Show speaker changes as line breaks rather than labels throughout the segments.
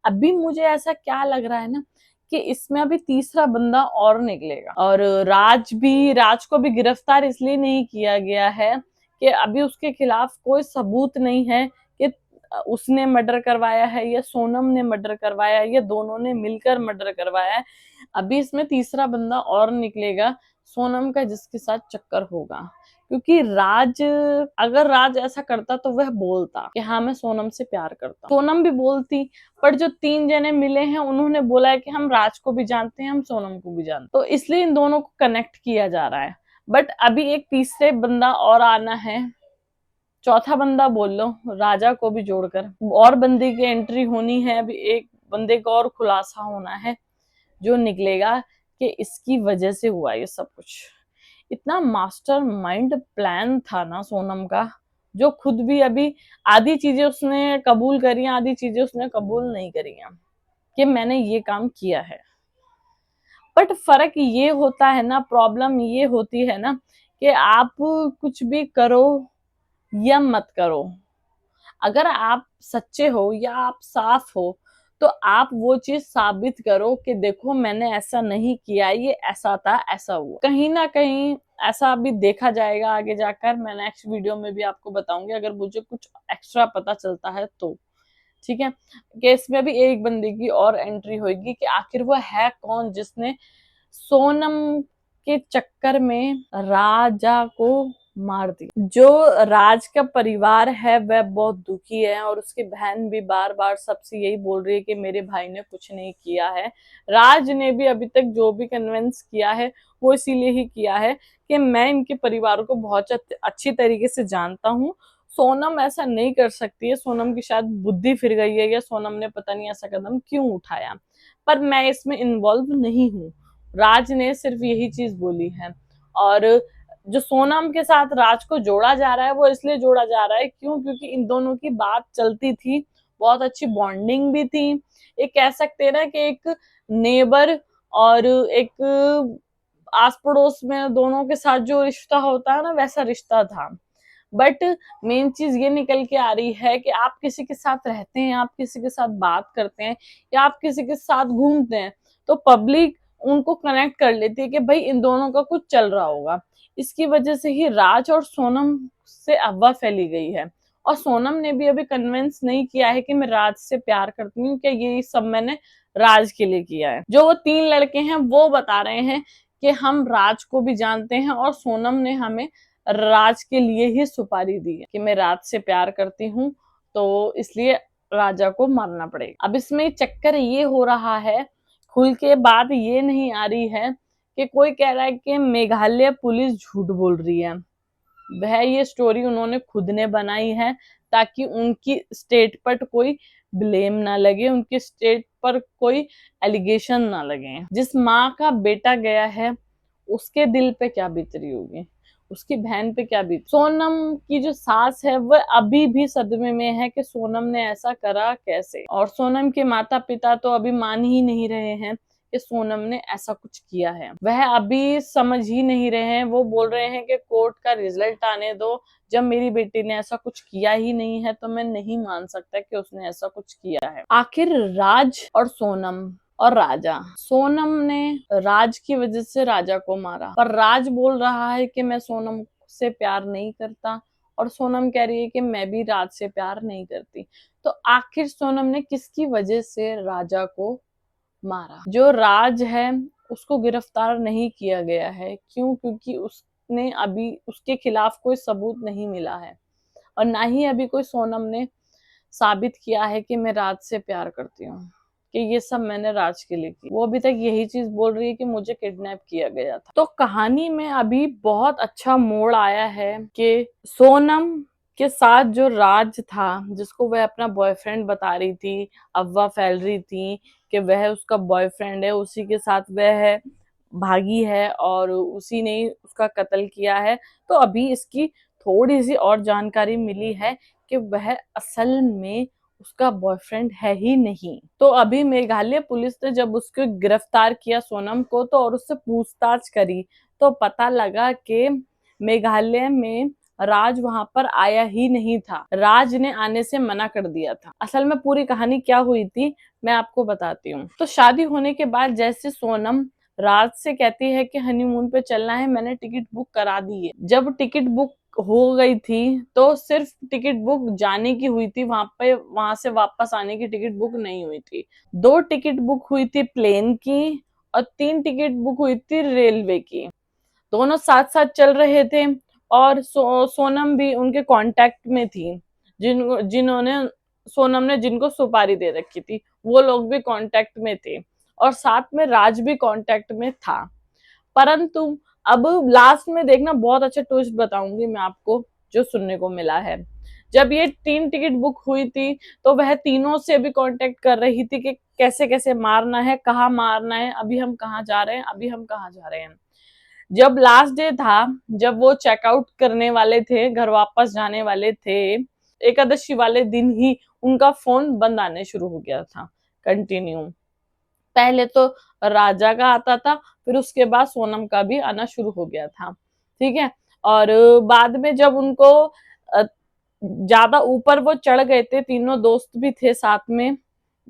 अभी मुझे ऐसा क्या लग रहा है ना कि इसमें अभी तीसरा बंदा और निकलेगा। और राज को भी गिरफ्तार इसलिए नहीं किया गया है कि अभी उसके खिलाफ कोई सबूत नहीं है कि उसने मर्डर करवाया है या सोनम ने मर्डर करवाया है या दोनों ने मिलकर मर्डर करवाया है। अभी इसमें तीसरा बंदा और निकलेगा सोनम का, जिसके साथ चक्कर होगा। क्योंकि अगर राज ऐसा करता तो वह बोलता कि हाँ मैं सोनम से प्यार करता हूँ, सोनम भी बोलती। पर जो 3 जने मिले हैं उन्होंने बोला है कि हम राज को भी जानते हैं, हम सोनम को भी जानते, तो इसलिए इन दोनों को कनेक्ट किया जा रहा है। बट अभी एक तीसरे बंदा और आना है, चौथा बंदा बोल लो, राजा को भी जोड़कर और बंदे की एंट्री होनी है। अभी एक बंदे का और खुलासा होना है जो निकलेगा कि इसकी वजह से हुआ ये सब कुछ। इतना मास्टर माइंड प्लान था ना सोनम का, जो खुद भी अभी आधी चीजें उसने कबूल करी हैं, आधी चीजें उसने कबूल नहीं करी हैं कि मैंने ये काम किया है। बट फर्क ये होता है ना, प्रॉब्लम ये होती है ना कि आप कुछ भी करो या मत करो, अगर आप सच्चे हो या आप साफ हो तो आप वो चीज साबित करो कि देखो मैंने ऐसा नहीं किया, ये ऐसा था, ऐसा हुआ। कहीं ना कहीं ऐसा अभी देखा जाएगा आगे जाकर, मैं नेक्स्ट वीडियो में भी आपको बताऊंगी अगर मुझे कुछ एक्स्ट्रा पता चलता है तो। ठीक है, केस में भी एक बंदे की और एंट्री होगी कि आखिर वो है कौन जिसने सोनम के चक्कर में राजा को मार दिया। जो राज का परिवार है वह बहुत दुखी है और उसकी बहन भी बार बार सबसे यही बोल रही है कि मेरे भाई ने कुछ नहीं किया है। राज ने भी अभी तक जो भी कन्विंस किया है वो इसीलिए ही किया है कि मैं इनके परिवार को बहुत अच्छी तरीके से जानता हूँ, सोनम ऐसा नहीं कर सकती है, सोनम की शायद बुद्धि फिर गई है या सोनम ने पता नहीं ऐसा कदम क्यों उठाया, पर मैं इसमें इन्वॉल्व नहीं हूँ। राज ने सिर्फ यही चीज बोली है। और जो सोनम के साथ राज को जोड़ा जा रहा है वो इसलिए जोड़ा जा रहा है क्यों, क्योंकि इन दोनों की बात चलती थी, बहुत अच्छी बॉन्डिंग भी थी। एक कह सकते हैं ना कि एक नेबर और एक आस पड़ोस में दोनों के साथ जो रिश्ता होता है ना वैसा रिश्ता था। बट मेन चीज ये निकल के आ रही है कि आप किसी के साथ रहते हैं, आप किसी के साथ बात करते हैं या आप किसी के साथ घूमते हैं तो पब्लिक उनको कनेक्ट कर लेती है कि भाई इन दोनों का कुछ चल रहा होगा। इसकी वजह से ही राज और सोनम से अफवाह फैली गई है। और सोनम ने भी अभी कन्विंस नहीं किया है कि मैं राज से प्यार करती हूँ, कि ये सब मैंने राज के लिए किया है। जो वो 3 लड़के हैं वो बता रहे हैं कि हम राज को भी जानते हैं और सोनम ने हमें राज के लिए ही सुपारी दी है कि मैं राज से प्यार करती हूँ, तो इसलिए राजा को मारना पड़ेगा। अब इसमें चक्कर ये हो रहा है, खुल के बात ये नहीं आ रही है कि कोई कह रहा है कि मेघालय पुलिस झूठ बोल रही है। वह ये स्टोरी उन्होंने खुद ने बनाई है ताकि उनकी स्टेट पर कोई ब्लेम ना लगे, उनकी स्टेट पर कोई एलिगेशन ना लगे। जिस माँ का बेटा गया है उसके दिल पे क्या बीत रही होगी, उसकी बहन पे क्या बीत। सोनम की जो सास है वह अभी भी सदमे में है कि सोनम ने ऐसा करा कैसे, और सोनम के माता पिता तो अभी मान ही नहीं रहे हैं कि सोनम ने ऐसा कुछ किया है। वह अभी समझ ही नहीं रहे हैं, वो बोल रहे हैं कि कोर्ट का रिजल्ट आने दो, जब मेरी बेटी ने ऐसा कुछ किया ही नहीं है तो मैं नहीं मान सकता कि उसने ऐसा कुछ किया है। आखिर राज और सोनम और राजा, सोनम ने राज की वजह से राजा को मारा, पर राज बोल रहा है कि मैं सोनम से प्यार नहीं करता और सोनम कह रही है कि मैं भी राज से प्यार नहीं करती। तो आखिर सोनम ने किसकी वजह से राजा को मारा? जो राज है उसको गिरफ्तार नहीं किया गया है, क्यों? क्योंकि उसने अभी उसके खिलाफ कोई सबूत नहीं मिला है और ना ही अभी कोई सोनम ने साबित किया है कि मैं राज से प्यार करती हूँ, कि ये सब मैंने राज के लिए की। वो अभी तक यही चीज बोल रही है कि मुझे किडनैप किया गया था। तो कहानी में अभी बहुत अच्छा मोड़ आया है कि सोनम के साथ जो राज था, जिसको वह अपना बॉयफ्रेंड बता रही थी, अफवाह फैल रही थी कि वह उसका बॉयफ्रेंड है, उसी के साथ वह भागी है और उसी ने उसका कत्ल किया है। तो अभी इसकी थोड़ी सी और जानकारी मिली है कि वह असल में उसका बॉयफ्रेंड है ही नहीं। तो अभी मेघालय पुलिस ने जब उसको गिरफ्तार किया सोनम को, तो और उससे पूछताछ करी तो पता लगा कि मेघालय में राज वहां पर आया ही नहीं था, राज ने आने से मना कर दिया था। असल में पूरी कहानी क्या हुई थी मैं आपको बताती हूँ। तो शादी होने के बाद जैसे सोनम राज से कहती है कि हनीमून पे चलना है, मैंने टिकट बुक करा दी है। जब टिकट बुक हो गई थी तो सिर्फ टिकट बुक जाने की हुई थी, वहां से वापस आने की टिकट बुक नहीं हुई थी। 2 टिकट बुक हुई थी प्लेन की और 3 टिकट बुक हुई थी रेलवे की। दोनों साथ साथ चल रहे थे और सोनम भी उनके कांटेक्ट में थी। जिन्होंने सोनम ने जिनको सुपारी दे रखी थी वो लोग भी कांटेक्ट में थे और साथ में राज भी कांटेक्ट में था। परंतु अब लास्ट में देखना, बहुत अच्छा ट्विस्ट बताऊंगी मैं आपको जो सुनने को मिला है। जब ये 3 टिकट बुक हुई थी तो वह तीनों से भी कांटेक्ट कर रही थी कि कैसे कैसे मारना है, कहाँ मारना है, अभी हम कहाँ जा रहे हैं, अभी हम कहाँ जा रहे हैं। जब लास्ट डे था, जब वो चेकआउट करने वाले थे, घर वापस जाने वाले थे, एकादशी वाले दिन ही उनका फोन बंद आने शुरू हो गया था कंटिन्यू। पहले तो राजा का आता था, फिर उसके बाद सोनम का भी आना शुरू हो गया था, ठीक है। और बाद में जब उनको ज्यादा ऊपर वो चढ़ गए थे, तीनों दोस्त भी थे साथ में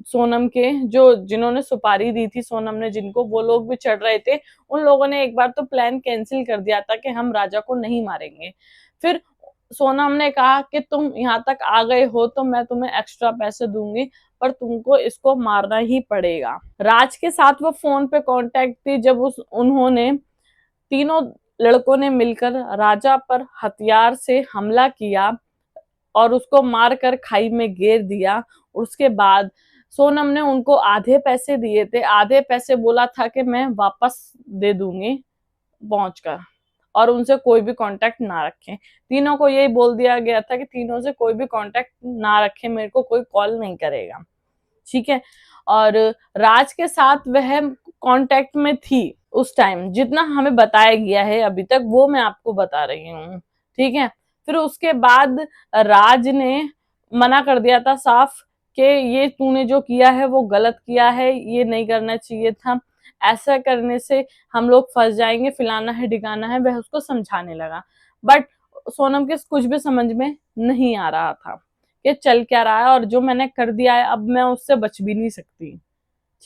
सोनम के, जो जिन्होंने सुपारी दी थी सोनम ने जिनको, वो लोग भी चढ़ रहे थे। उन लोगों ने एक बार तो प्लान कैंसिल कर दिया था कि हम राजा को नहीं मारेंगे। फिर सोनम ने कहा कि तुम यहाँ तक आ गए हो तो मैं तुम्हें एक्स्ट्रा पैसे दूंगी, पर तुमको इसको मारना ही पड़ेगा। राज के साथ वो फोन पे कांटेक्ट थी जब उन्होंने तीनों लड़कों ने मिलकर राजा पर हथियार से हमला किया और उसको मारकर खाई में गिर दिया। उसके बाद सोनम ने उनको आधे पैसे दिए थे, आधे पैसे बोला था कि मैं वापस दे दूंगी पहुंचकर, और उनसे कोई भी कांटेक्ट ना रखें। तीनों को यही बोल दिया गया था कि तीनों से कोई भी कांटेक्ट ना रखें, मेरे को कोई कॉल नहीं करेगा, ठीक है। और राज के साथ वह कांटेक्ट में थी उस टाइम, जितना हमें बताया गया है अभी तक वो मैं आपको बता रही हूँ, ठीक है। फिर उसके बाद राज ने मना कर दिया था साफ कि ये तूने जो किया है वो गलत किया है, ये नहीं करना चाहिए था, ऐसा करने से हम लोग फंस जाएंगे, फिलाना है ढिकाना है, वह उसको समझाने लगा। बट सोनम के कुछ भी समझ में नहीं आ रहा था कि चल क्या रहा है, और जो मैंने कर दिया है अब मैं उससे बच भी नहीं सकती,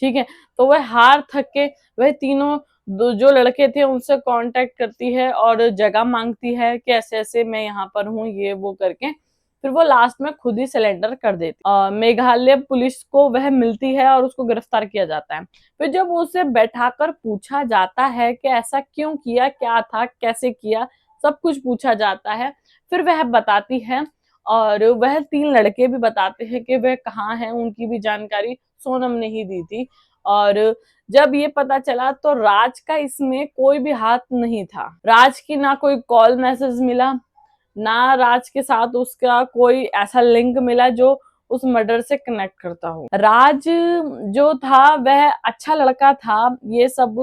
ठीक है। तो वह हार थक के वह तीनों जो लड़के थे उनसे कांटेक्ट करती है और जगह मांगती है कि ऐसे ऐसे मैं यहाँ पर हूँ, ये वो करके फिर वो लास्ट में खुद ही सिलेंडर कर देती। मेघालय पुलिस को वह मिलती है और उसको गिरफ्तार किया जाता है। फिर जब उसे बैठाकर पूछा जाता है कि ऐसा क्यों किया, क्या था, कैसे किया, सब कुछ पूछा जाता है, फिर वह बताती है। और वह 3 लड़के भी बताते हैं कि वह कहाँ हैं, उनकी भी जानकारी सोनम ने ही दी थी। और जब ये पता चला तो राज का इसमें कोई भी हाथ नहीं था। राज की ना कोई कॉल मैसेज मिला, ना राज के साथ उसका कोई ऐसा लिंक मिला जो उस मर्डर से कनेक्ट करता हो। राज जो था वह अच्छा लड़का था, ये सब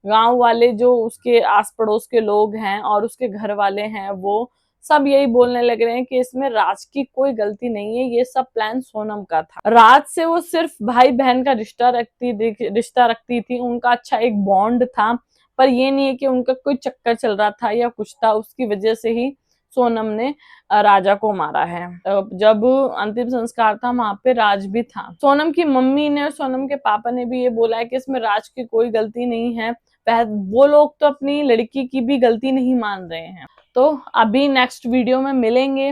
गांव वाले जो उसके आस पड़ोस के लोग हैं और उसके घर वाले हैं वो सब यही बोलने लग रहे हैं कि इसमें राज की कोई गलती नहीं है, ये सब प्लान सोनम का था। राज से वो सिर्फ भाई बहन का रिश्ता रखती थी, उनका अच्छा एक बॉन्ड था, पर ये नहीं है कि उनका कोई चक्कर चल रहा था या कुछ था, उसकी वजह से ही सोनम ने राजा को मारा है। जब अंतिम संस्कार था वहां पे राज भी था। सोनम की मम्मी ने और सोनम के पापा ने भी ये बोला है कि इसमें राज की कोई गलती नहीं है, वो लोग तो अपनी लड़की की भी गलती नहीं मान रहे हैं। तो अभी नेक्स्ट वीडियो में मिलेंगे,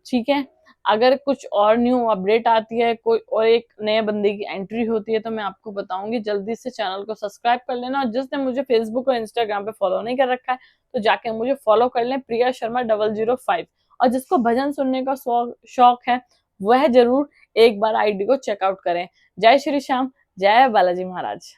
ठीक है। अगर कुछ और न्यू अपडेट आती है, कोई और एक नए बंदे की एंट्री होती है तो मैं आपको बताऊंगी। जल्दी से चैनल को सब्सक्राइब कर लेना, और जिसने मुझे फेसबुक और इंस्टाग्राम पे फॉलो नहीं कर रखा है तो जाके मुझे फॉलो कर लें, प्रिया शर्मा 005। और जिसको भजन सुनने का शौक है वह जरूर एक बार आईडी को चेकआउट करें। जय श्री श्याम, जय बालाजी महाराज।